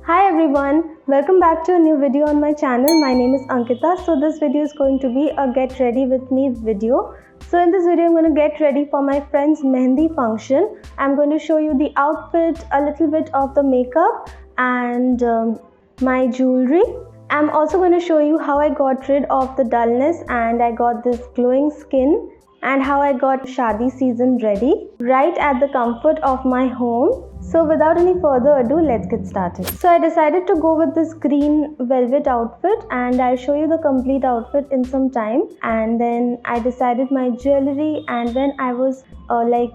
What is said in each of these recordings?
Hi everyone, welcome back to a new video on my channel. My name is Ankita. So this video is going to be a get ready with me video. So in this video I'm going to get ready for my friend's mehendi function. I'm going to show you the outfit, a little bit of the makeup and my jewelry. I'm also going to show you how I got rid of the dullness and I got this glowing skin, and how I got Shadi season ready right at the comfort of my home. So without any further ado, let's get started. So I decided to go with this green velvet outfit, and I'll show you the complete outfit in some time. And then I decided my jewelry, and when I was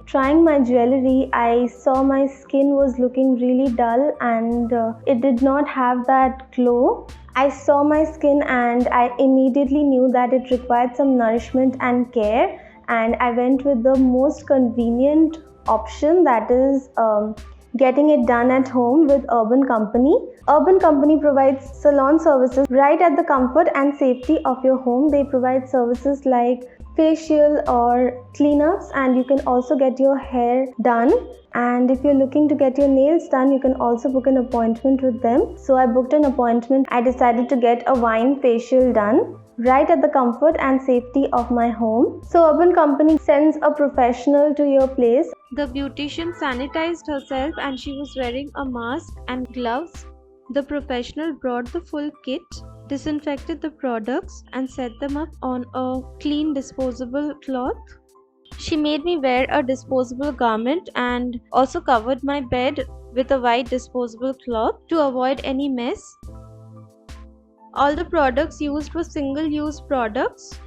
trying my jewelry, I saw my skin was looking really dull and it did not have that glow. I saw my skin and I immediately knew that it required some nourishment and care, and I went with the most convenient option, that is getting it done at home with Urban Company. Urban Company provides salon services right at the comfort and safety of your home. They provide services like facial or cleanups, and you can also get your hair done. And if you're looking to get your nails done, you can also book an appointment with them. So I booked an appointment. I decided to get a wine facial done right at the comfort and safety of my home. So Urban Company sends a professional to your place. The beautician sanitized herself and she was wearing a mask and gloves. The professional brought the full kit, disinfected the products and set them up on a clean disposable cloth. She made me wear a disposable garment and also covered my bed with a white disposable cloth to avoid any mess. All the products used were single-use products.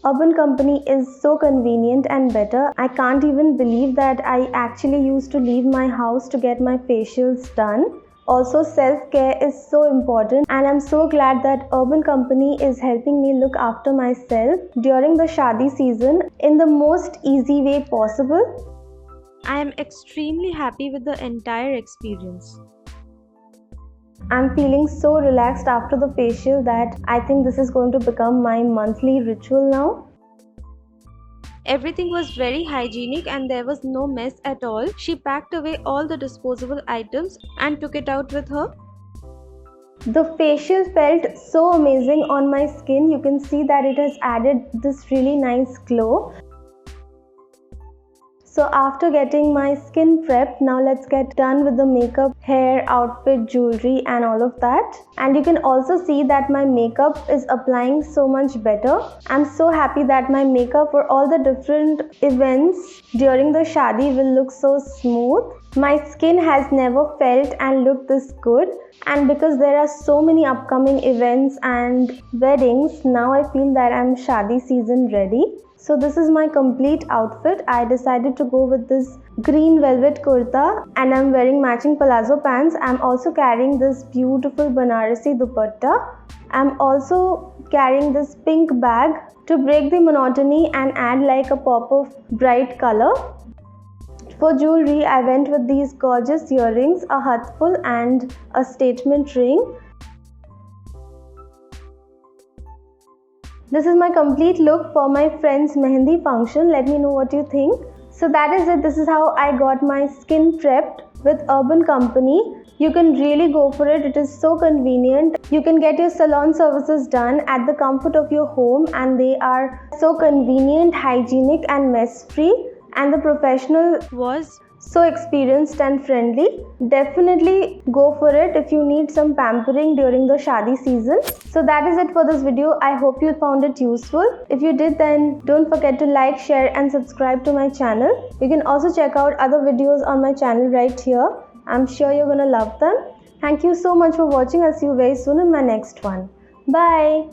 Urban Company is so convenient and better. I can't even believe that I actually used to leave my house to get my facials done. Also, self-care is so important, and I'm so glad that Urban Company is helping me look after myself during the Shadi season in the most easy way possible. I am extremely happy with the entire experience. I'm feeling so relaxed after the facial that I think this is going to become my monthly ritual now. Everything was very hygienic and there was no mess at all. She packed away all the disposable items and took it out with her. The facial felt so amazing on my skin. You can see that it has added this really nice glow. So after getting my skin prepped, now let's get done with the makeup, hair, outfit, jewelry and all of that. And you can also see that my makeup is applying so much better. I'm so happy that my makeup for all the different events during the Shadi will look so smooth. My skin has never felt and looked this good, and because there are so many upcoming events and weddings, now I feel that I'm Shadi season ready. So this is my complete outfit. I decided to go with this green velvet kurta and I'm wearing matching palazzo pants. I'm also carrying this beautiful Banarasi dupatta. I'm also carrying this pink bag to break the monotony and add like a pop of bright color. For jewelry, I went with these gorgeous earrings, a hathful and a statement ring. This is my complete look for my friend's mehendi function. Let me know what you think. So that is it. This is how I got my skin prepped with Urban Company. You can really go for it. It is so convenient. You can get your salon services done at the comfort of your home, and they are so convenient, hygienic and mess free. And the professional was so experienced and friendly. Definitely go for it if you need some pampering during the Shadi season. So that is it for this video. I hope you found it useful. If you did, then don't forget to like, share and subscribe to my channel. You can also check out other videos on my channel right here. I'm sure you're gonna love them. Thank you so much for watching. I'll see you very soon in my next one. Bye.